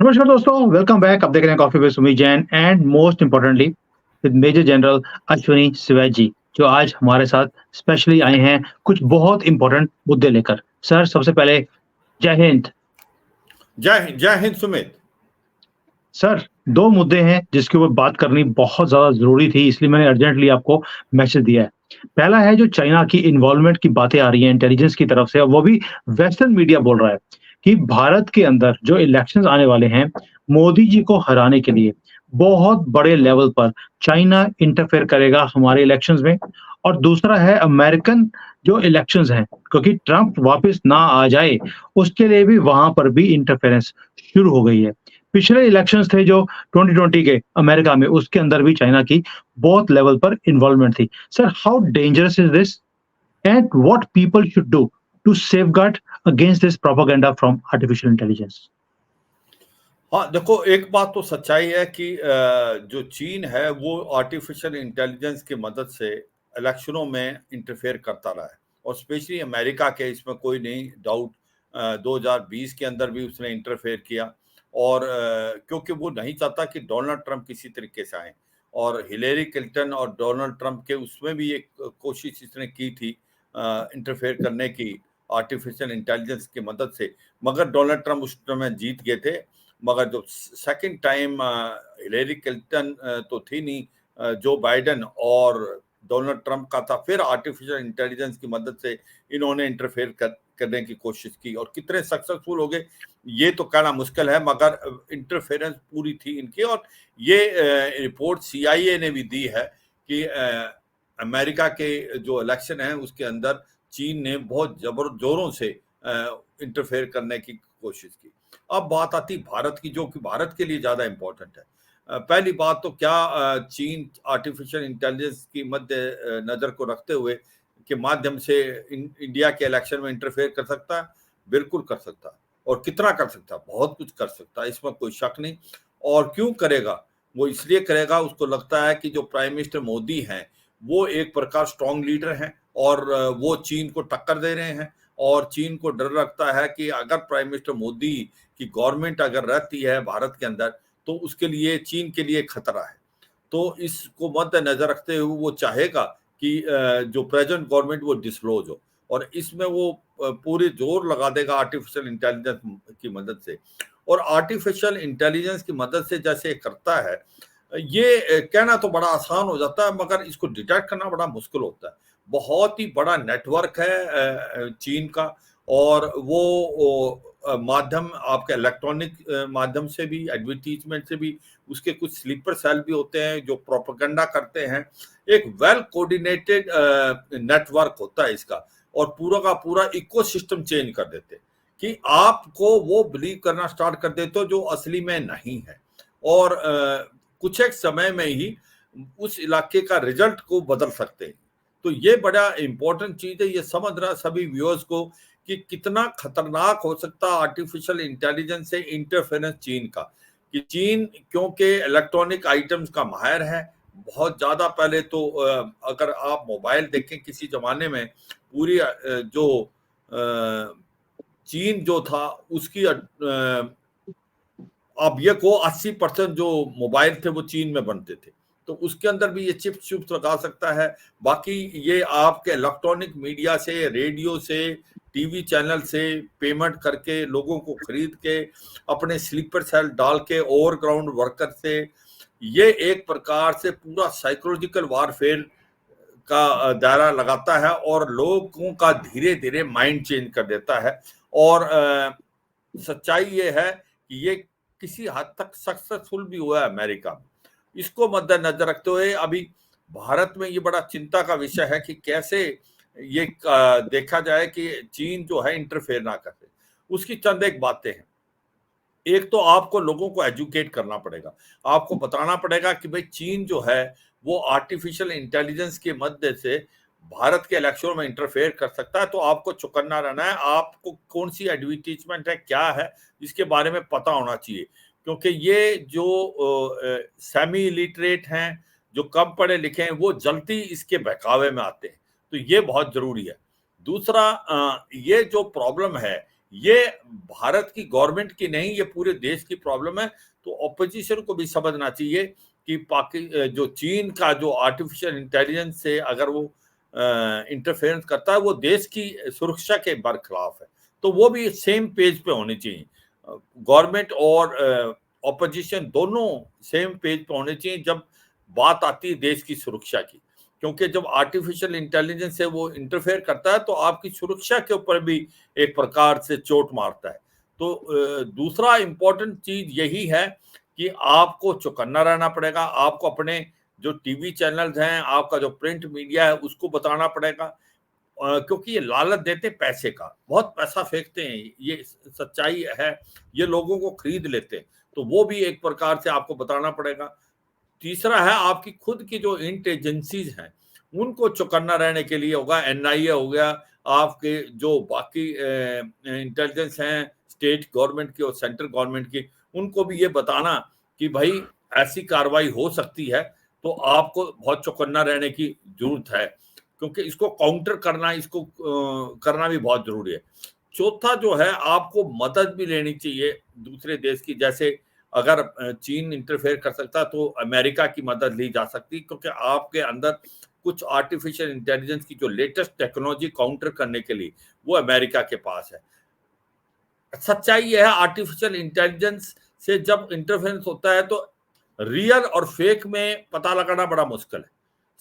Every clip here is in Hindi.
नमस्कार दोस्तों, वेलकम बैक। आप देख रहे हैं coffee with Sumit Jain and most importantly with major general Ashwini Shivait ji, जो आज हमारे साथ स्पेशली आए हैं कुछ बहुत इम्पोर्टेंट मुद्दे लेकर। सर, सबसे पहले जय हिंद। जय हिंद सुमित। सर, 2 मुद्दे हैं जिसके ऊपर बात करनी बहुत ज़्यादा ज़रूरी थी, इसलिए मैंने अर्जेंटली आपको मैसेज दिया है। पहला है जो चाइना की इन्वॉल्वमेंट की बातें आ रही हैं इंटेलिजेंस की तरफ से, और वो भी वेस्टर्न मीडिया बोल रहा है कि भारत के अंदर जो इलेक्शंस आने वाले हैं, मोदी जी को हराने के लिए बहुत बड़े लेवल पर चाइना इंटरफेयर करेगा हमारे इलेक्शंस में। और दूसरा है अमेरिकन जो इलेक्शंस हैं, क्योंकि ट्रंप वापस ना आ जाए, उसके लिए भी वहाँ पर भी इंटरफेरेंस शुरू हो गई है। पिछले इलेक्शंस थे जो 2020 के अमेरिका में, उसके अंदर भी चाइना की बहुत लेवल पर इन्वॉल्वमेंट थी। Sir, how dangerous is this and what people should do to safeguard against this propaganda from artificial intelligence? हाँ, देखो, एक बात तो सच्चाई है कि जो चीन है वो आर्टिफिशियल इंटेलिजेंस की मदद से इलेक्शनों में इंटरफेयर करता रहा है, और स्पेशली अमेरिका के, इसमें कोई नहीं डाउट। 2020 के अंदर भी उसने इंटरफेयर किया, और क्योंकि वो नहीं चाहता कि डोनाल्ड ट्रंप किसी तरीके से आए। और हिलेरी क्लिंटन और डोनाल्ड ट्रंप के उसमें भी एक कोशिश इसने की थी इंटरफेयर करने की आर्टिफिशियल इंटेलिजेंस की मदद से, मगर डोनाल्ड ट्रंप उस समय जीत गए थे। मगर जो सेकंड टाइम हिलेरी क्लिंटन तो थी नहीं, जो बाइडेन और डोनाल्ड ट्रंप का था, फिर आर्टिफिशियल इंटेलिजेंस की मदद से इन्होंने इंटरफेयर करने की कोशिश की, और कितने सक्सेसफुल हो गए ये तो कहना मुश्किल है, मगर इंटरफेरेंस पूरी थी इनकी। और ये रिपोर्ट सीआईए ने भी दी है कि अमेरिका के जो इलेक्शन है उसके अंदर चीन ने बहुत जोरों से इंटरफेयर करने की कोशिश की। अब बात आती भारत की, जो कि भारत के लिए ज्यादा इंपॉर्टेंट है। पहली बात तो क्या चीन आर्टिफिशियल इंटेलिजेंस की मध्य नजर को रखते हुए के माध्यम से इंडिया के इलेक्शन में इंटरफेयर कर सकता है? बिल्कुल कर सकता है, और कितना कर सकता है? बहुत कुछ कर सकता है, इसमें कोई शक नहीं। और क्यों करेगा? वो इसलिए करेगा, उसको लगता है कि जो प्राइम मिनिस्टर मोदी हैं वो एक प्रकार स्ट्रॉन्ग लीडर हैं, और वो चीन को टक्कर दे रहे हैं। और चीन को डर लगता है कि अगर प्राइम मिनिस्टर मोदी की गवर्नमेंट अगर रहती है भारत के अंदर, तो उसके लिए, चीन के लिए खतरा है। तो इसको मद्देनजर रखते हुए वो चाहेगा कि जो प्रेजेंट गवर्नमेंट वो डिसलॉज हो, और इसमें वो पूरी जोर लगा देगा आर्टिफिशियल इंटेलिजेंस की मदद से। और आर्टिफिशियल इंटेलिजेंस की मदद से जैसे करता है, ये कहना तो बड़ा आसान हो जाता है, मगर इसको डिटेक्ट करना बड़ा मुश्किल होता है। बहुत ही बड़ा नेटवर्क है चीन का, और वो माध्यम आपके इलेक्ट्रॉनिक माध्यम से भी, एडवर्टीजमेंट से भी, उसके कुछ स्लीपर सेल भी होते हैं जो प्रोपेगेंडा करते हैं। एक वेल कोऑर्डिनेटेड नेटवर्क होता है इसका, और पूरा का पूरा इकोसिस्टम चेंज कर देते हैं कि आपको वो बिलीव करना स्टार्ट कर देते हो जो असली में नहीं है। और कुछ एक समय में ही उस इलाके का रिजल्ट को बदल सकते हैं। तो ये बड़ा इंपॉर्टेंट चीज है, ये समझ रहा सभी व्यूअर्स को कि कितना खतरनाक हो सकता है आर्टिफिशियल इंटेलिजेंस से इंटरफेरेंस चीन का। कि चीन क्योंकि इलेक्ट्रॉनिक आइटम्स का माहिर है बहुत ज्यादा। पहले तो अगर आप मोबाइल देखें किसी जमाने में, पूरी जो चीन जो था उसकी अब ये को 80% जो मोबाइल थे वो चीन में बनते थे, तो उसके अंदर भी ये चिप्स लगा सकता है। बाकी ये आपके इलेक्ट्रॉनिक मीडिया से, रेडियो से, टीवी चैनल से पेमेंट करके, लोगों को खरीद के, अपने स्लीपर सेल डाल के, ओवरग्राउंड वर्कर से, ये एक प्रकार से पूरा साइकोलॉजिकल वारफेयर का दायरा लगाता है, और लोगों का धीरे धीरे माइंड चेंज कर देता है। और सच्चाई ये है कि ये किसी हद तक सक्सेसफुल भी हुआ है अमेरिका में। इसको मद्देनजर रखते हुए अभी भारत में ये बड़ा चिंता का विषय है कि कैसे ये देखा जाए कि चीन जो है इंटरफेयर ना करे। उसकी चंद एक बातें हैं। एक तो आपको लोगों को एजुकेट करना पड़ेगा, आपको बताना पड़ेगा कि भाई चीन जो है वो आर्टिफिशियल इंटेलिजेंस के मदद से भारत के इलेक्शन में इंटरफेयर कर सकता है। तो आपको चौकन्ना रहना है, आपको कौन सी एडवर्टीजमेंट है, क्या है, इसके बारे में पता होना चाहिए। क्योंकि ये जो सेमी इलिटरेट हैं, जो कम पढ़े लिखे हैं, वो जल्दी इसके बहकावे में आते हैं। तो ये बहुत जरूरी है। दूसरा, ये जो प्रॉब्लम है ये भारत की गवर्नमेंट की नहीं, ये पूरे देश की प्रॉब्लम है। तो ऑपोजिशन को भी समझना चाहिए कि जो चीन का जो आर्टिफिशियल इंटेलिजेंस से अगर वो इंटरफेरेंस करता है, वो देश की सुरक्षा के बरखिलाफ है, तो वो भी सेम पेज पे होनी चाहिए। गवर्नमेंट और ऑपोजिशन दोनों सेम पेज पे होने चाहिए जब बात आती है देश की सुरक्षा की, क्योंकि जब आर्टिफिशियल इंटेलिजेंस से वो इंटरफेयर करता है तो आपकी सुरक्षा के ऊपर भी एक प्रकार से चोट मारता है। तो दूसरा इंपॉर्टेंट चीज यही है कि आपको चौकन्ना रहना पड़ेगा, आपको अपने जो टीवी चैनल्स हैं, आपका जो प्रिंट मीडिया है, उसको बताना पड़ेगा, क्योंकि ये लालच देते पैसे का, बहुत पैसा फेंकते हैं, ये सच्चाई है, ये लोगों को खरीद लेते हैं, तो वो भी एक प्रकार से आपको बताना पड़ेगा। तीसरा है आपकी खुद की जो इंट एजेंसीज हैं, उनको चौकन्ना रहने के लिए होगा, एनआईए हो गया, आपके जो बाकी इंटेलिजेंस हैं स्टेट गवर्नमेंट की और सेंट्रल गवर्नमेंट की, उनको भी ये बताना कि भाई ऐसी कार्रवाई हो सकती है, तो आपको बहुत चौकन्ना रहने की जरूरत है, क्योंकि इसको काउंटर करना, इसको करना भी बहुत जरूरी है। चौथा जो है, आपको मदद भी लेनी चाहिए दूसरे देश की, जैसे अगर चीन इंटरफेयर कर सकता है तो अमेरिका की मदद ली जा सकती, क्योंकि आपके अंदर कुछ आर्टिफिशियल इंटेलिजेंस की जो लेटेस्ट टेक्नोलॉजी काउंटर करने के लिए वो अमेरिका के पास है। सच्चाई यह है, आर्टिफिशियल इंटेलिजेंस से जब इंटरफेरेंस होता है तो रियल और फेक में पता लगाना बड़ा मुश्किल है।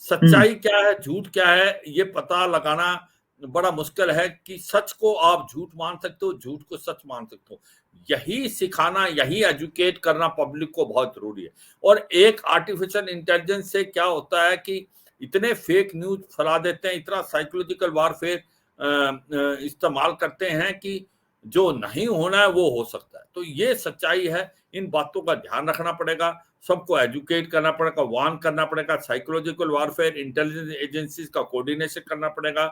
सच्चाई क्या है, झूठ क्या है, ये पता लगाना बड़ा मुश्किल है कि सच को आप झूठ मान सकते हो, झूठ को सच मान सकते हो। यही सिखाना, यही एजुकेट करना पब्लिक को बहुत जरूरी है। और एक आर्टिफिशियल इंटेलिजेंस से क्या होता है कि इतने फेक न्यूज फैला देते हैं, इतना साइकोलॉजिकल वारफेयर इस्तेमाल करते हैं कि जो नहीं होना है वो हो सकता है। तो ये सच्चाई है, इन बातों का ध्यान रखना पड़ेगा, सबको एजुकेट करना पड़ेगा, वार्न करना पड़ेगा, साइकोलॉजिकल वारफेयर इंटेलिजेंस एजेंसीज का कोऑर्डिनेशन करना पड़ेगा,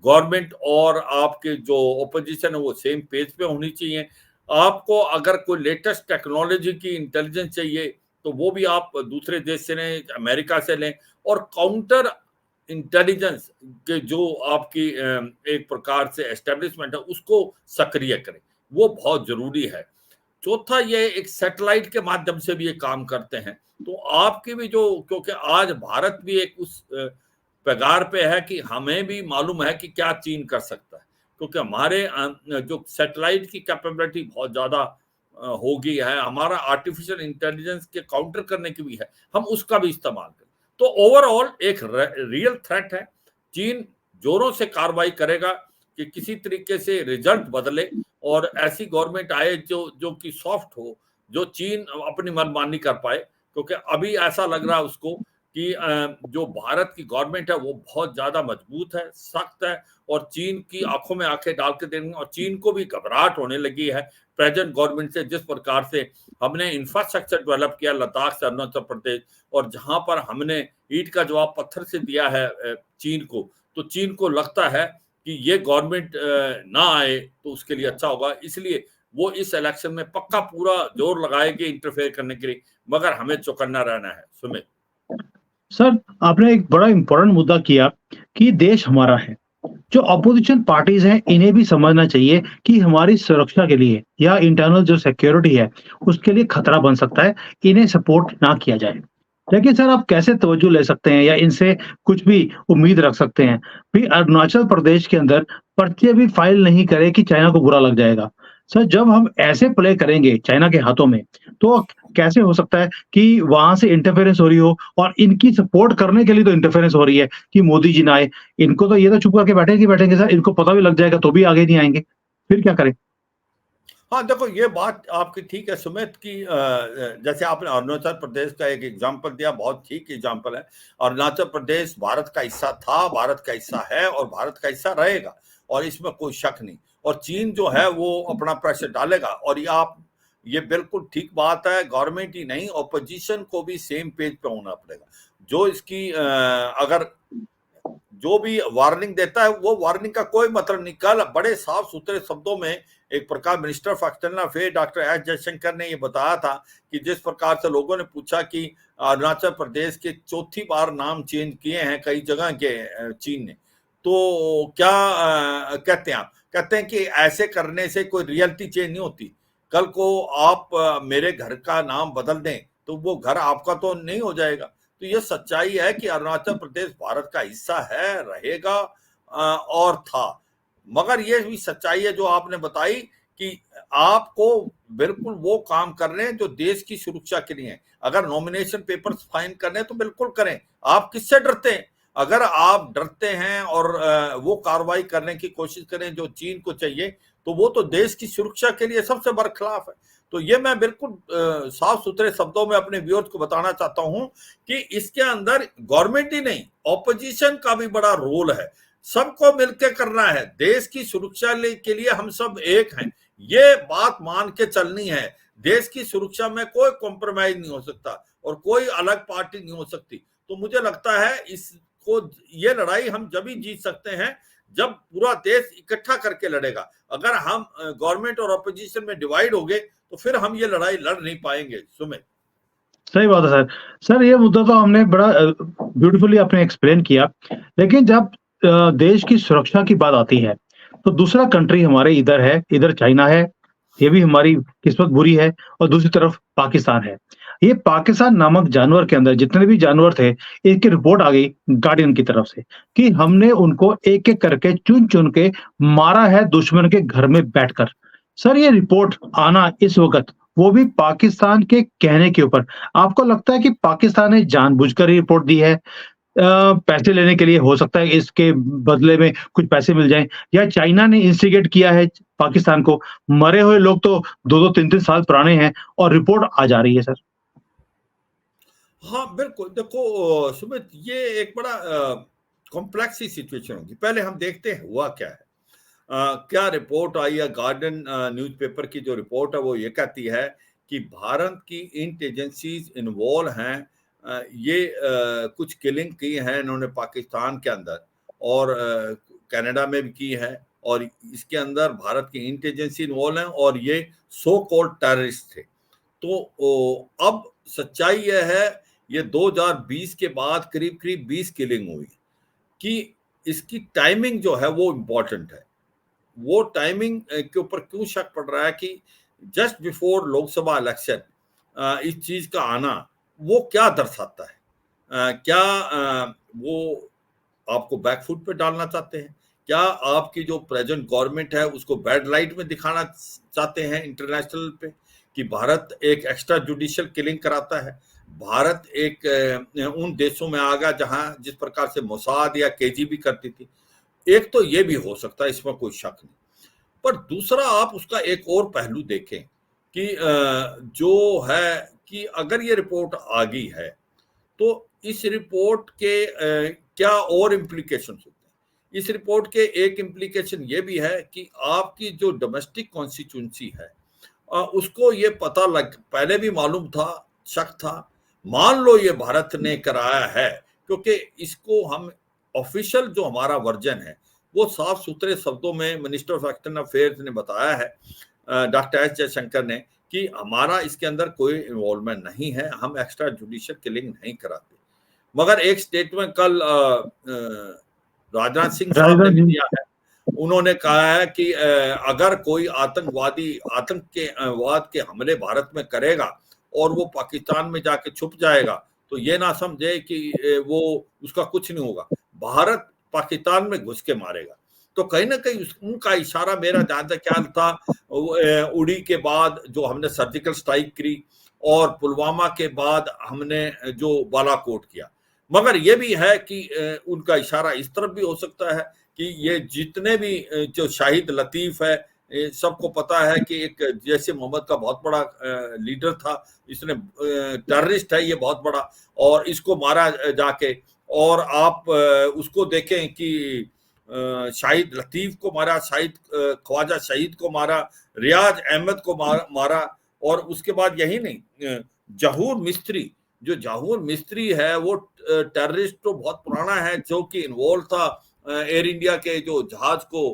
गवर्नमेंट और आपके जो ओपोजिशन है वो सेम पेज पे होनी चाहिए। आपको अगर कोई लेटेस्ट टेक्नोलॉजी की इंटेलिजेंस चाहिए तो वो भी आप दूसरे देश से लें, अमेरिका से लें, और काउंटर इंटेलिजेंस के जो आपकी एक प्रकार से एस्टेब्लिशमेंट है उसको सक्रिय करें, वो बहुत जरूरी है। चौथा, ये एक सैटेलाइट के माध्यम से भी ये काम करते हैं, तो आपकी भी जो, क्योंकि आज भारत भी एक उस पैगार पे है कि हमें भी मालूम है कि क्या चीन कर सकता है, क्योंकि हमारे जो सैटेलाइट की कैपेबिलिटी बहुत ज्यादा हो गई है, हमारा आर्टिफिशियल इंटेलिजेंस के काउंटर करने की भी है, हम उसका भी इस्तेमाल करें। तो ओवरऑल एक रियल थ्रेट है। चीन जोरों से कार्रवाई करेगा कि किसी तरीके से रिजल्ट बदले और ऐसी गवर्नमेंट आए जो कि सॉफ्ट हो, जो चीन अपनी मनमानी कर पाए, क्योंकि अभी ऐसा लग रहा है उसको कि जो भारत की गवर्नमेंट है वो बहुत ज्यादा मजबूत है, सख्त है, और चीन की आंखों में आंखें डाल के देंगे, और चीन को भी घबराहट होने लगी है प्रेजेंट गवर्नमेंट से। जिस प्रकार से हमने इंफ्रास्ट्रक्चर डेवलप किया लद्दाख से अरुणाचल प्रदेश, और जहां पर हमने ईंट का जवाब पत्थर से दिया है चीन को, तो चीन को लगता है कि ये गवर्नमेंट ना आए तो उसके लिए अच्छा होगा, इसलिए वो इस इलेक्शन में पक्का पूरा जोर लगाएंगे इंटरफेयर करने के लिए, मगर हमें चौकन्ना रहना है। सुमित सर, आपने एक बड़ा इंपॉर्टेंट मुद्दा किया कि देश हमारा है। जो अपोजिशन पार्टीज हैं इन्हें भी समझना चाहिए कि हमारी सुरक्षा के लिए या इंटरनल जो सिक्योरिटी है उसके लिए खतरा बन सकता है, इन्हें सपोर्ट ना किया जाए। लेकिन सर, आप कैसे तवज्जो ले सकते हैं या इनसे कुछ भी उम्मीद रख सकते हैं? भी अरुणाचल प्रदेश के अंदर पर्चे भी फाइल नहीं करे कि चाइना को बुरा लग जाएगा। सर, जब हम ऐसे प्ले करेंगे चाइना के हाथों में, तो कैसे हो सकता है कि वहाँ से इंटरफेरेंस हो रही हो और इनकी सपोर्ट करने के लिए तो इंटरफेरेंस हो रही है कि मोदी जी ना आए। इनको तो ये तो चुप करके बैठेंगे बैठेंगे सर, इनको पता भी लग जाएगा तो भी आगे नहीं आएँगे। फिर क्या करें? हाँ, देखो ये बात आपकी ठीक है सुमित कि जैसे आपने अरुणाचल प्रदेश का एक एग्जांपल दिया, बहुत ठीक एग्जांपल है। अरुणाचल प्रदेश भारत का हिस्सा था, भारत का हिस्सा है और भारत का हिस्सा रहेगा, और इसमें कोई शक नहीं। और चीन जो है वो अपना प्रेशर डालेगा, और ये बिल्कुल ठीक बात है। गवर्नमेंट ही नहीं, ऑपोजिशन को भी सेम पेज पे होना पड़ेगा। जो इसकी अगर जो भी वार्निंग देता है, वो वार्निंग का कोई मतलब नहीं। कल बड़े साफ सुथरे शब्दों में एक प्रकार minister of external affair doctor S Jaishankar ने ये बताया था कि जिस प्रकार से लोगों ने पूछा कि अरुणाचल प्रदेश के चौथी बार नाम चेंज किए हैं कई जगह के चीन ने, तो क्या कहते हैं आप, कहते हैं कि ऐसे करने से कोई रियलिटी चेंज नहीं होती। कल को आप मेरे घर का नाम बदल दें तो वो घर आपका तो नहीं हो जाएगा। तो ये सच्चाई है कि अरुणाचल प्रदेश भारत का हिस्सा है, रहेगा और था। मगर ये भी सच्चाई है जो आपने बताई कि आपको बिल्कुल वो काम कर रहे हैं जो देश की सुरक्षा के लिए है। अगर नॉमिनेशन पेपर्स फाइन करने तो बिल्कुल करें, आप किससे डरते हैं? अगर आप डरते हैं और वो कार्रवाई करने की कोशिश करें जो चीन को चाहिए, तो वो तो देश की सुरक्षा के लिए सबसे बरखिलाफ है। तो ये मैं बिल्कुल साफ सुथरे शब्दों में अपने व्यूअर्स को बताना चाहता हूं कि इसके अंदर गवर्नमेंट ही नहीं, ऑपोजिशन का भी बड़ा रोल है। सबको मिलकर करना है, देश की सुरक्षा के लिए हम सब एक हैं, ये बात मान के चलनी है। देश की सुरक्षा में कोई कॉम्प्रोमाइज नहीं हो सकता और कोई अलग पार्टी नहीं हो सकती। तो मुझे लगता है इसको, ये लड़ाई हम जब ही जीत सकते हैं जब पूरा देश इकट्ठा करके लड़ेगा। अगर हम गवर्नमेंट और ऑपोजिशन में डिवाइड हो गए तो फिर हम ये लड़ाई लड़ नहीं पाएंगे। सुमित, सही बात है सर। सर ये मुद्दा तो हमने बड़ा ब्यूटीफुली आपने एक्सप्लेन किया, लेकिन जब देश की सुरक्षा की बात आती है, तो दूसरा कंट्री हमारे इधर है, इधर चाइना है, ये भी हमारी किस्मत बुरी है, और दूसरी तरफ पाकिस्तान है। ये पाकिस्तान नामक जानवर के अंदर जितने भी जानवर थे, एक रिपोर्ट आ गई गार्डियन की तरफ से कि हमने उनको एक-एक करके चुन-चुन के मारा है दुश्मन के घर में बैठकर। सर ये रिपोर्ट आना इस वक़्त, वो भी पाकिस्तान के कहने के ऊपर, आपको लगता है कि पाकिस्तान ने जानबूझकर ये रिपोर्ट दी है? पैसे लेने के लिए, हो सकता है इसके बदले में कुछ पैसे मिल जाएँ, या चाइना ने इंस्टिगेट किया है पाकिस्तान को? मरे हुए लोग तो 2-2 3-3 साल पुराने हैं और रिपोर्ट आ जा रही है सर। हाँ बिल्कुल। देखो सुमित, ये एक बड़ा कॉम्प्लेक्स सी सिचुएशन होगी। पहले हम देखते हैं हुआ क्या है। क्या रिपोर्ट आई है? गार्डियन न्यूज़पेपर की जो रिपोर्ट है वो ये कहती है कि भारत की इंटेलिजेंसीज इन्वॉल्व हैं। ये कुछ किलिंग की है इन्होंने पाकिस्तान के अंदर और कनाडा में भी की है, और इसके अंदर भारत की इंटेलिजेंसी इन्वॉल्व है और ये सो कॉल्ड टेररिस्ट थे। तो अब सच्चाई यह है, ये 2020 के बाद करीब करीब 20 किलिंग हुई कि इसकी टाइमिंग जो है वो इम्पोर्टेंट है। वो टाइमिंग के ऊपर क्यों शक पड़ रहा है कि जस्ट बिफोर लोकसभा इलेक्शन इस चीज का आना वो क्या दर्शाता है? क्या वो आपको बैकफुट पे डालना चाहते हैं? क्या आपकी जो प्रेजेंट गवर्नमेंट है उसको बैड लाइट में दिखाना चाहते हैं इंटरनेशनल पे कि भारत एक एक्स्ट्रा जुडिशियल किलिंग कराता है? भारत एक उन देशों में आ गया जहां जिस प्रकार से मोसाद या केजीबी करती थी। एक तो ये भी हो सकता है, इसमें कोई शक नहीं। पर दूसरा आप उसका एक और पहलू देखें कि जो है कि अगर ये रिपोर्ट आ गई है तो इस रिपोर्ट के क्या और इम्प्लीकेशन होते हैं? इस रिपोर्ट के एक इम्प्लीकेशन ये भी है कि आपकी जो डोमेस्टिक कॉन्स्टिट्यूंसी है उसको ये पता लग, पहले भी मालूम था, शक था, मान लो ये भारत ने कराया है, क्योंकि इसको हम ऑफिशियल जो हमारा वर्जन है वो साफ सुथरे शब्दों में मिनिस्टर ऑफ एक्सटर्नल अफेयर्स ने बताया है, डॉक्टर एस जयशंकर ने, कि हमारा इसके अंदर कोई इन्वॉल्वमेंट नहीं है, हम एक्स्ट्रा जुडिशियल किलिंग नहीं कराते। मगर एक स्टेटमेंट कल राजनाथ सिंह साहब ने राजनाथ भी जी। दिया है। उन्होंने कहा है कि अगर कोई आतंकवादी आतंक के वाद के हमले भारत में करेगा और वो पाकिस्तान में जाके छुप जाएगा तो ये ना समझे कि वो उसका कुछ नहीं होगा, भारत पाकिस्तान में घुस के मारेगा। तो कहीं ना कहीं उनका इशारा, मेरा जहां तक ख्याल था, उड़ी के बाद जो हमने सर्जिकल स्ट्राइक करी और पुलवामा के बाद हमने जो बालाकोट किया, मगर ये भी है कि उनका इशारा इस तरफ भी हो सकता है कि ये जितने भी जो शाहिद लतीफ है, सबको पता है कि एक जैसे मोहम्मद का बहुत बड़ा लीडर था, इसने टेररिस्ट है ये बहुत बड़ा, और इसको मारा जाके। और आप उसको देखें कि शाहिद लतीफ को मारा, शाहिद ख्वाजा शहीद को मारा, रियाज अहमद को मारा, और उसके बाद यही नहीं, जहूर मिस्त्री, जो जहूर मिस्त्री है वो टेररिस्ट तो बहुत पुराना है, जो कि इन्वॉल्व था एयर इंडिया के जो जहाज को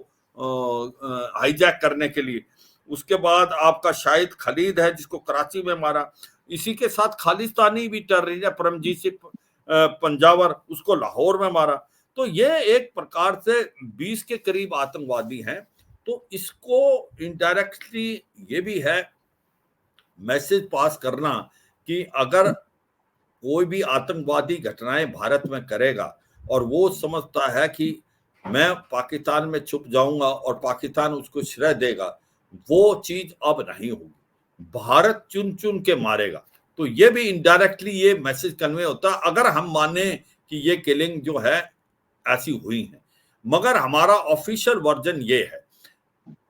हाईजैक करने के लिए। उसके बाद आपका शाहिद खलीद है जिसको कराची में मारा। इसी के साथ खालिस्तानी भी टेररिस्ट है, परमजीत सिंह पंजावर, उसको लाहौर में मारा। तो ये एक प्रकार से 20 के करीब आतंकवादी हैं तो इसको इनडायरेक्टली ये भी है मैसेज पास करना कि अगर कोई भी आतंकवादी घटनाएं भारत में करेगा और वो समझता है कि मैं पाकिस्तान में छुप जाऊंगा और पाकिस्तान उसको श्रेय देगा, वो चीज अब नहीं होगी। भारत चुन चुन के मारेगा। तो ये भी इनडायरेक्टली ये मैसेज कन्वे होता है, अगर हम माने कि ये किलिंग जो है ऐसी हुई है। मगर हमारा ऑफिशियल वर्जन ये है।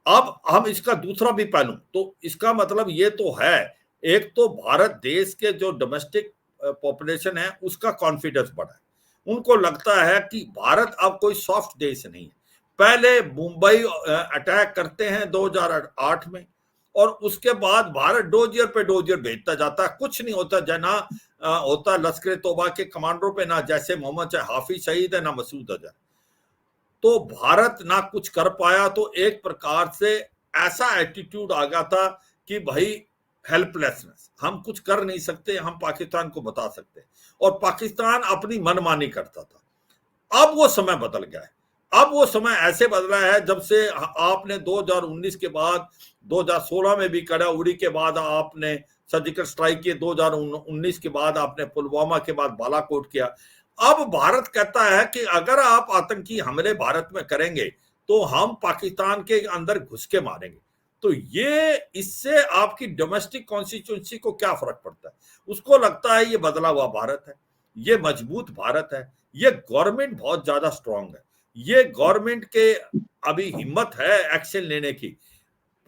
अब हम इसका दूसरा भी पहलू, तो इसका मतलब ये तो है, एक तो भारत देश के जो डोमेस्टिक पॉपुलेशन है उसका कॉन्फिडेंस बढ़ा है। उनको लगता है कि भारत अब कोई सॉफ्ट देश नहीं है। पहले मुंबई अटैक करते हैं 2008 में, और उसके बाद भारत डोजियर पे डोजियर भेजता जाता है, कुछ नहीं होता। जना होता लश्कर तोबा के कमांडरों पे, ना जैसे मोहम्मद चाहे हाफिज शहीद है, ना मसूद अजहर। तो भारत ना कुछ कर पाया। तो एक प्रकार से ऐसा एटीट्यूड आ गया था कि भाई हेल्पलेसनेस, हम कुछ कर नहीं सकते, हम पाकिस्तान को बता सकते, और पाकिस्तान अपनी मनमानी करता था। अब वो समय बदल गया है। अब वो समय ऐसे बदला है जब से आपने 2019 के बाद, 2016 में भी कड़ा उड़ी के बाद आपने सर्जिकल स्ट्राइक किए, 2019 के बाद आपने पुलवामा के बाद बालाकोट किया। अब भारत कहता है कि अगर आप आतंकी हमले भारत में करेंगे तो हम पाकिस्तान के अंदर घुस के मारेंगे। तो ये, इससे आपकी डोमेस्टिक कॉन्स्टिट्यूंसी को क्या फर्क पड़ता है? उसको लगता है ये बदला हुआ भारत है, ये मजबूत भारत है, ये गवर्नमेंट बहुत ज्यादा स्ट्रांग है, ये गवर्नमेंट के अभी हिम्मत है एक्शन लेने की।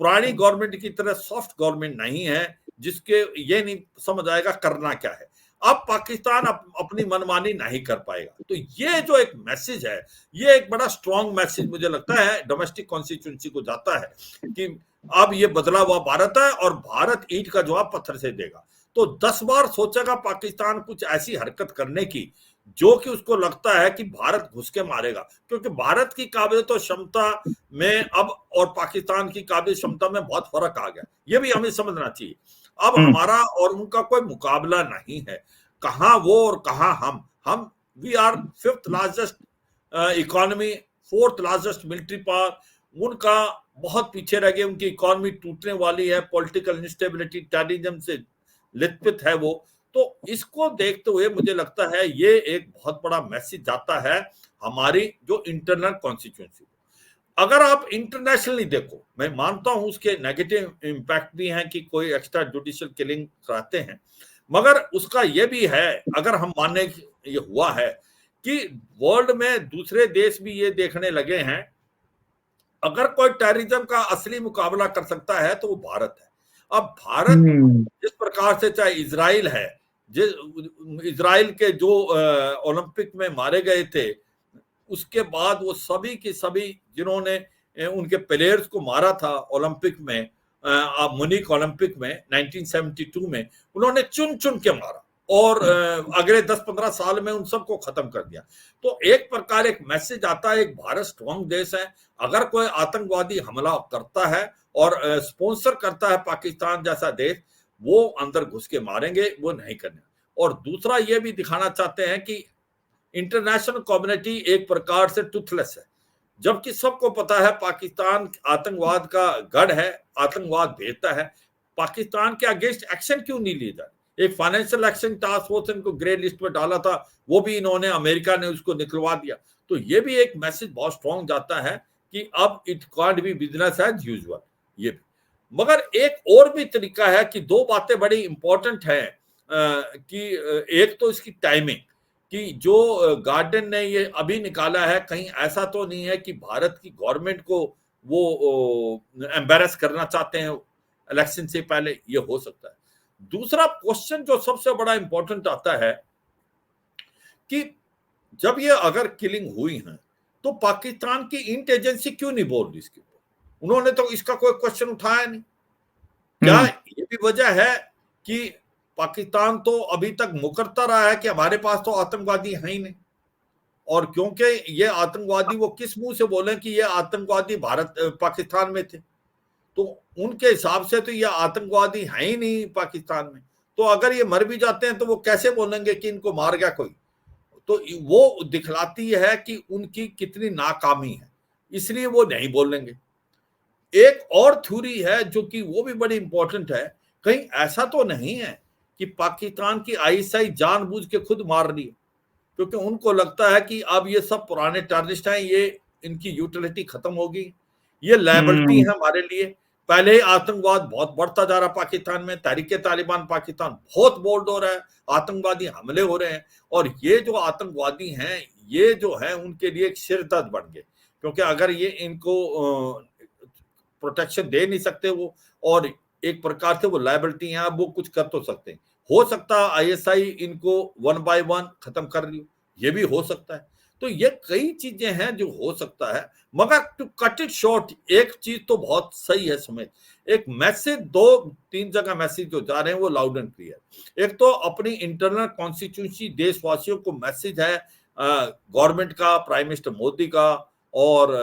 पुरानी गवर्नमेंट की तरह सॉफ्ट गवर्नमेंट नहीं है जिसके ये नहीं समझ आएगा करना क्या है। अब पाकिस्तान अपनी मनमानी नहीं कर पाएगा। तो ये जो एक मैसेज है, ये एक बड़ा स्ट्रांग मैसेज मुझे लगता है डोमेस्टिक कॉन्स्टिट्यूंसी को जाता है कि अब ये बदला हुआ भारत है और भारत ईंट का जवाब पत्थर से देगा। तो 10 बार सोचेगा पाकिस्तान कुछ ऐसी हरकत करने की जो कि उसको लगता है कि भारत घुस के मारेगा, क्योंकि भारत की काबिलियत और क्षमता में अब और पाकिस्तान की काबिलियत क्षमता में बहुत फर्क आ गया। ये भी हमें समझना चाहिए। अब हमारा और उनका कोई मुकाबला नहीं है। कहां वो और कहां हम we are 5th largest economy, 4th largest military power. उनका बहुत पीछे रह गए, उनकी इकोनॉमी टूटने वाली है, पॉलिटिकल इंस्टेबिलिटी, टेररिज्म से लिप्त है वो। तो इसको देखते हुए मुझे लगता है ये एक बहुत बड़ा मैसेज जाता है हमारी जो इंटरनल कॉन्स्टिट्यूंसी। अगर आप इंटरनेशनली देखो, मैं मानता हूं उसके नेगेटिव इंपैक्ट भी हैं कि कोई एक्स्ट्रा जुडिशियल किलिंग कराते हैं, मगर उसका ये भी है, अगर हम माने ये हुआ है कि वर्ल्ड में दूसरे देश भी ये देखने लगे हैं, अगर कोई टेररिज्म का असली मुकाबला कर सकता है तो वो भारत है। अब भारत जिस प्रकार से, चाहे इजराइल है, जिस इजराइल के जो ओलंपिक में मारे गए थे, उसके बाद वो सभी के सभी जिन्होंने उनके प्लेयर्स को मारा था ओलंपिक में, मुनिक ओलंपिक में 1972 में, उन्होंने चुन चुन के मारा और अगले 10-15 साल में उन सबको खत्म कर दिया। तो एक प्रकार एक मैसेज आता है, एक भारत स्ट्रांग देश है, अगर कोई आतंकवादी हमला करता है और स्पॉन्सर करता है पाकिस्तान जैसा देश, वो अंदर घुस के मारेंगे, वो नहीं करने। और दूसरा ये भी दिखाना चाहते हैं कि इंटरनेशनल कम्युनिटी एक प्रकार से टूथलेस है, जबकि सबको पता है पाकिस्तान आतंकवाद का गढ़ है, आतंकवाद भेजता है। पाकिस्तान के अगेंस्ट एक्शन क्यों नहीं लिया जाए? एक फाइनेंशियल एक्शन टास्क फोर्स इनको ग्रे लिस्ट में डाला था, वो भी इन्होंने, अमेरिका ने उसको निकलवा दिया। तो ये भी एक मैसेज बहुत स्ट्रांग जाता है कि अब it can't be business as usual. ये भी, मगर एक और भी तरीका है कि दो बातें बड़ी इंपॉर्टेंट है कि एक तो इसकी टाइमिंग, कि जो गार्डन ने ये अभी निकाला है, कहीं ऐसा तो नहीं है कि भारत की गवर्नमेंट को वो एम्बेरस करना चाहते हैं इलेक्शन से पहले? ये हो सकता है। दूसरा क्वेश्चन जो सबसे बड़ा इंपॉर्टेंट आता है कि जब ये अगर किलिंग हुई है तो पाकिस्तान की इंट एजेंसी क्यों नहीं बोल रही इसके ऊपर? उन्होंने तो इसका कोई क्वेश्चन उठाया नहीं। क्या ये भी वजह है कि पाकिस्तान तो अभी तक मुकरता रहा है कि हमारे पास तो आतंकवादी है ही नहीं, और क्योंकि ये आतंकवादी वो किस मुंह से बोले कि ये आतंकवादी भारत पाकिस्तान में थे, तो उनके हिसाब से तो ये आतंकवादी है ही नहीं पाकिस्तान में। तो अगर ये मर भी जाते हैं तो वो कैसे बोलेंगे कि इनको मार गया कोई? तो वो दिखलाती है कि उनकी कितनी नाकामी है, इसलिए वो नहीं बोलेंगे। एक और थ्योरी है जो कि वो भी बड़ी इंपॉर्टेंट है, कहीं ऐसा तो नहीं है कि पाकिस्तान की आईएसआई जानबूझ के खुद मार रही है, क्योंकि उनको लगता है कि अब ये सब पुराने टेररिस्ट हैं, ये इनकी यूटिलिटी खत्म होगी, ये लायबिलिटी है हमारे लिए। पहले ही आतंकवाद बहुत बढ़ता जा रहा पाकिस्तान में, तहरीके तालिबान पाकिस्तान बहुत बोल्ड हो रहा है, आतंकवादी हमले हो रहे हैं, और ये जो आतंकवादी हैं ये जो है उनके लिए एक सिरदर्द बन गए, क्योंकि अगर ये इनको प्रोटेक्शन दे नहीं सकते वो, और एक प्रकार से वो लायबिलिटी है, अब वो कुछ कर तो सकते हैं। हो सकता है आईएसआई इनको वन बाय वन खत्म कर रही हो, ये भी हो सकता है। तो ये कई चीजें हैं जो हो सकता है, मगर टू कट इट शॉर्ट एक चीज तो बहुत सही है सुमित, एक मैसेज, दो तीन जगह मैसेज जो जा रहे हैं वो लाउड एंड क्लियर। एक तो अपनी इंटरनल कॉन्स्टिट्यूंसी देशवासियों को मैसेज है गवर्नमेंट का, प्राइम मिनिस्टर मोदी का, और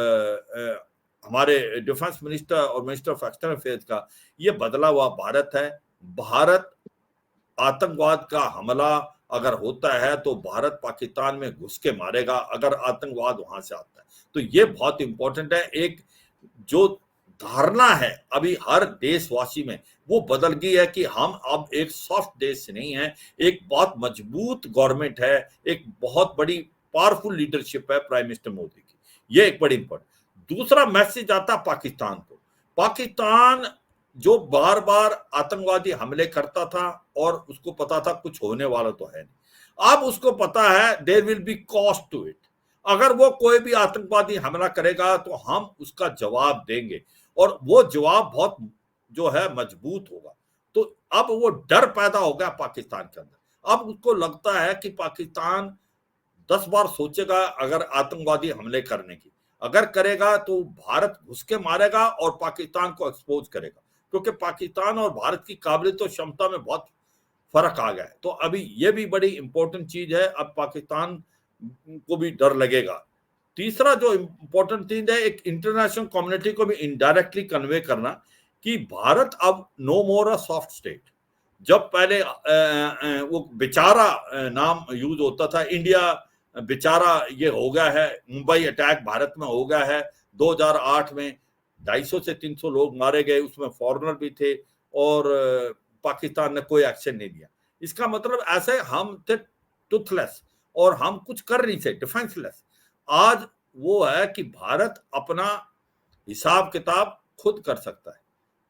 हमारे डिफेंस मिनिस्टर और मिनिस्टर ऑफ एक्सटर्नल अफेयर्स का, ये बदला हुआ भारत है। भारत आतंकवाद का हमला अगर होता है तो भारत पाकिस्तान में घुस के मारेगा, अगर आतंकवाद वहां से आता है तो। ये बहुत इंपॉर्टेंट है। एक जो धारणा है अभी हर देशवासी में वो बदल गई है कि हम अब एक सॉफ्ट देश नहीं है, एक बहुत मजबूत गवर्नमेंट है, एक बहुत बड़ी पावरफुल लीडरशिप है प्राइम मिनिस्टर मोदी की। ये एक बड़ी इंपॉर्टेंट। दूसरा मैसेज आता पाकिस्तान को। पाकिस्तान जो बार बार आतंकवादी हमले करता था और उसको पता था कुछ होने वाला तो है नहीं, अब उसको पता है there will be cost to it. अगर वो कोई भी आतंकवादी हमला करेगा तो हम उसका जवाब देंगे, और वो जवाब बहुत जो है मजबूत होगा। तो अब वो डर पैदा हो गया पाकिस्तान के अंदर। अब उसको लगता है कि पाकिस्तान 10 बार सोचेगा अगर आतंकवादी हमले करने की, अगर करेगा तो भारत घुस के मारेगा और पाकिस्तान को एक्सपोज करेगा, क्योंकि पाकिस्तान और भारत की काबिलियत और क्षमता में बहुत फर्क आ गया है। तो अभी ये भी बड़ी इंपॉर्टेंट चीज है, अब पाकिस्तान को भी डर लगेगा। तीसरा जो इंपॉर्टेंट चीज है, एक इंटरनेशनल कम्युनिटी को भी इनडायरेक्टली कन्वे करना कि भारत अब no more a soft state. जब पहले वो बेचारा नाम यूज होता था, इंडिया बेचारा ये हो गया है, मुंबई अटैक भारत में हो गया है 2008 में, 250 से 300 लोग मारे गए, उसमें फॉरेनर भी थे, और पाकिस्तान ने कोई एक्शन नहीं लिया। इसका मतलब ऐसे हम थे टूथलेस और हम कुछ कर नहीं थे, डिफेंसलेस। आज वो है कि भारत अपना हिसाब किताब खुद कर सकता है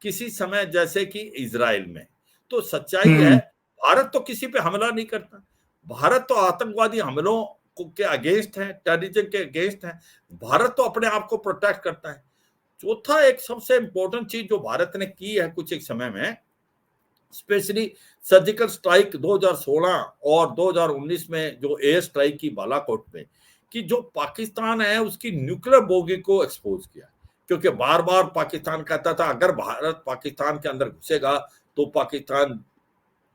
किसी समय, जैसे कि इजराइल में। तो सच्चाई है भारत तो किसी पे हमला नहीं करता, भारत तो आतंकवादी हमलों के अगेंस्ट है, टेररिज्म के अगेंस्ट है, भारत तो अपने आप को प्रोटेक्ट करता है। चौथा एक सबसे इंपॉर्टेंट चीज जो भारत ने की है कुछ एक समय में, स्पेशली सर्जिकल स्ट्राइक 2016 और 2019 में जो एयर स्ट्राइक की बालाकोट में, कि जो पाकिस्तान है उसकी न्यूक्लियर बोगी को एक्सपोज किया। क्योंकि बार बार पाकिस्तान कहता था अगर भारत पाकिस्तान के अंदर घुसेगा तो पाकिस्तान,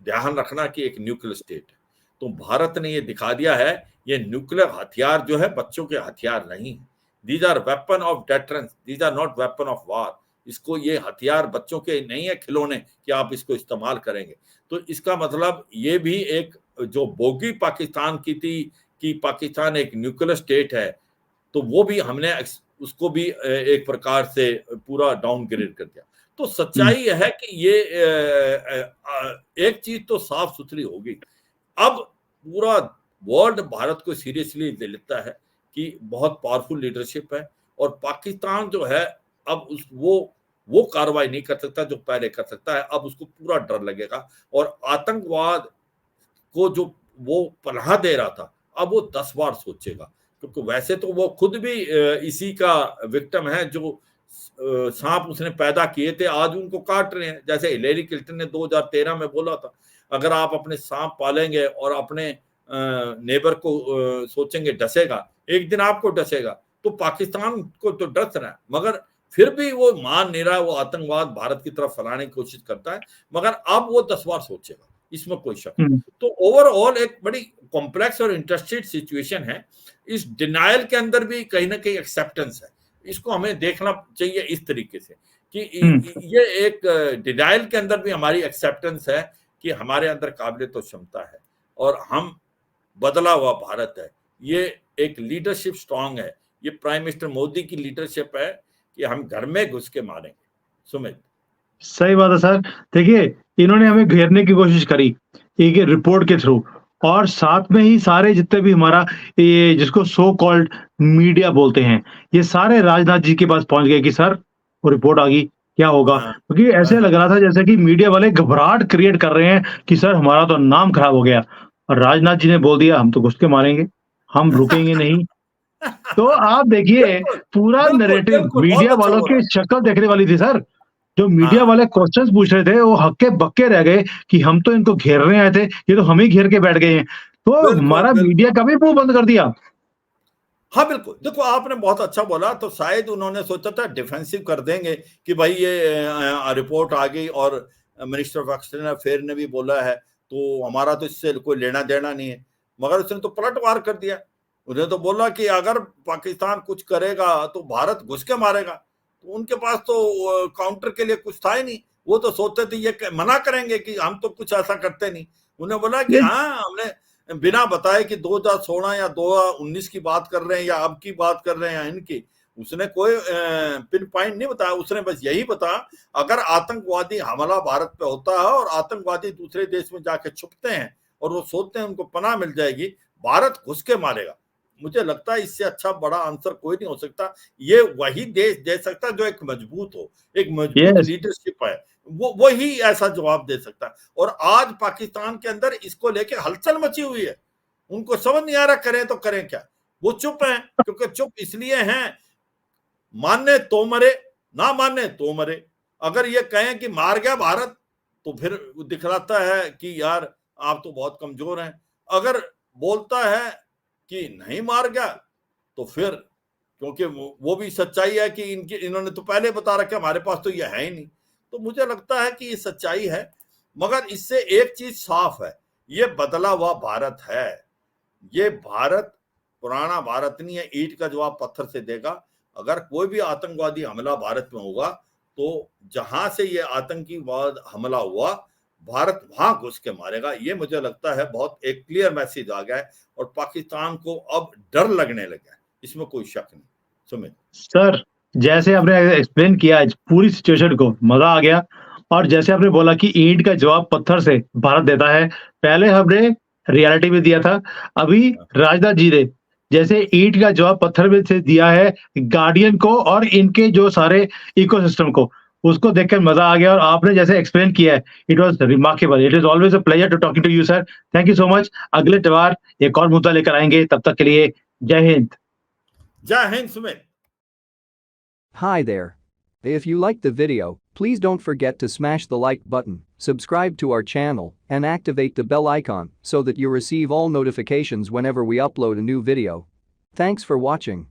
ध्यान रखना कि एक न्यूक्लियर स्टेट है। तो भारत ने ये दिखा दिया है, ये न्यूक्लियर हथियार जो है बच्चों के हथियार नहीं है। These are weapon of deterrence, these are not weapon of war. इसको, ये हथियार बच्चों के नहीं है खिलौने कि आप इसको इस्तेमाल करेंगे। तो इसका मतलब ये भी एक जो बोगी पाकिस्तान की थी कि पाकिस्तान एक न्यूक्लियर स्टेट है, तो वो भी हमने उसको भी एक प्रकार से पूरा डाउनग्रेड कर दिया। तो सच्चाई है कि ये एक चीज तो साफ सुथरी होगी, अब पूरा वर्ल्ड भारत को सीरियसली लेता है कि बहुत पावरफुल लीडरशिप है, और पाकिस्तान जो है अब उस वो कार्रवाई नहीं कर सकता जो पहले कर सकता है। अब उसको पूरा डर लगेगा, और आतंकवाद को जो वो पनाह दे रहा था अब वो 10 बार सोचेगा, क्योंकि वैसे तो वो खुद भी इसी का विक्टिम है। जो सांप उसने पैदा किए थे आज उनको काट रहे हैं। जैसे हिलेरी क्लिंटन ने 2013 में बोला था, अगर आप अपने सांप पालेंगे और अपने नेबर को सोचेंगे डसेगा, एक दिन आपको डसेगा। तो पाकिस्तान को तो डस रहा है, मगर फिर भी वो मान नहीं रहा है, वो आतंकवाद भारत की तरफ फैलाने की कोशिश करता है, मगर अब वो 10 बार सोचेगा, इसमें कोई शक नहीं। तो ओवरऑल एक बड़ी कॉम्प्लेक्स और इंटरेस्टेड सिचुएशन है। इस डिनायल के अंदर भी कहीं ना कहीं एक्सेप्टेंस है। इसको हमें देखना चाहिए इस तरीके से कि ये एक डिनायल के अंदर भी हमारी एक्सेप्टेंस है कि हमारे अंदर काबिलियत और क्षमता है, और हम बदला हुआ भारत है। ये एक लीडरशिप स्ट्रांग है, ये प्राइम मिनिस्टर मोदी की लीडरशिप है कि हम घर में घुस के मारेंगे। सुमित। सही बात है सर। देखिए, इन्होंने हमें घेरने की कोशिश करी, एक ये रिपोर्ट के थ्रू, और साथ में ही सारे जितने भी हमारा ये जिसको सो कॉल्ड मीडिया बोलते हैं, ये सारे राजनाथ जी के पास पहुँच गए कि सर, वो रिपोर्ट आ गई, क्या होगा? हाँ, क्योंकि ऐसे लग रहा था जैसे कि मीडिया वाले घबराहट क्रिएट कर रहे हैं कि सर हमारा तो नाम खराब हो गया। और राजनाथ जी ने बोल दिया हम तो घुस के मारेंगे, हम रुकेंगे नहीं। तो आप देखिए बिल्कुल, पूरा बिल्कुल, नैरेटिव बिल्कुल, बहुत मीडिया अच्छा वालों की बोला। शक्ल देखने वाली थी सर। जो मीडिया हाँ, वाले क्वेश्चंस पूछ रहे थे वो हक्के-बक्के रह गए कि हम तो इनको घेरने आए थे, ये तो हम ही घेर के बैठ गए हैं। तो बिल्कुल, हमारा मीडिया बिल्कुल। का भी मुँह बंद कर दिया। हाँ, बिल्कुल। देखो, आपने बहुत अच्छा बोला, तो शायद उन्होंने सोचा था डिफेंसिव कर देंगे कि भाई ये रिपोर्ट आ गई और मिनिस्टर ऑफ एक्सटर्नल अफेयर ने भी बोला है, तो हमारा तो इससे कोई लेना-देना नहीं है। मगर उसने तो पलटवार कर दिया। उसने तो बोला कि अगर पाकिस्तान कुछ करेगा, तो भारत घुस के मारेगा। तो उनके पास तो काउंटर के लिए कुछ था ही नहीं। वो तो सोचते थे ये क मना करेंगे कि हम तो कुछ ऐसा करते नहीं। उन्हें बोला कि ये हाँ, हमने बिना बताए कि 2016 या 2019 की बात कर रहे हैं या अब की बात कर रहे हैं या इनकी, उसने कोई पिन पॉइंट नहीं बताया। उसने बस यही बताया, अगर आतंकवादी हमला भारत पे होता है और आतंकवादी दूसरे देश में जाके छुपते हैं और वो सोचते हैं उनको पनाह मिल जाएगी, भारत घुस के मारेगा। मुझे लगता है इससे अच्छा बड़ा आंसर कोई नहीं हो सकता। ये वही देश दे सकता है जो एक मजबूत हो, एक मजबूत यस, लीडरशिप है। वो ही ऐसा जवाब दे सकता है। और आज पाकिस्तान के अंदर इसको लेके हलचल मची हुई है। उनको समझ नहीं आ रहा करें तो करें क्या। वो चुप हैं, क्योंकि चुप इसलिए हैं, माने तो मरे, ना माने तो मरे। अगर ये कहें कि मार गया भारत, तो फिर दिखलाता है कि यार आप तो बहुत कमजोर हैं। अगर बोलता है कि नहीं मार गया, तो फिर क्योंकि वो भी सच्चाई है कि इन्होंने तो पहले बता रखा है हमारे पास तो ये है ही नहीं। तो मुझे लगता है कि ये सच्चाई है, मगर इससे एक चीज साफ है, ये बदला हुआ भारत है। ये भारत पुराना भारत नहीं है, ईंट का जवाब पत्थर से देगा। अगर कोई भी आतंकवादी हमला भारत में होगा, तो जहां से ये आतंकीवाद हमला हुआ, भारत वहां घुस के मारेगा। ये मुझे लगता है बहुत एक क्लियर मैसेज आ गया है और पाकिस्तान को अब डर लगने लगा है, इसमें कोई शक नहीं। सुमित। सर जैसे आपने एक्सप्लेन किया आज पूरी सिचुएशन को, मज़ा आ गया। और जैसे आपने बोला कि ईंट का जवाब पत्थर से भारत देता है, पहले हमने रियलिटी में दिया था, अभी राजनाथ जी ने जैसे ईंट का जवाब पत्थर में से दिया है गार्डियन को और इनके जो सारे इकोसिस्टम को, उसको देखकर मज़ा आ गया। और आपने जैसे एक्सप्लेन किया है, it was remarkable. It is always a pleasure to talking to you sir. Thank you so much. अगले बार एक और मुद्दा लेकर आएँगे, तब तक के लिए जय हिंद। जय Hind Sumit. Hi there. If you liked the video, please don't forget to smash the like button, subscribe to our channel, and activate the bell icon so that you receive all notifications whenever we upload a new video. Thanks for watching.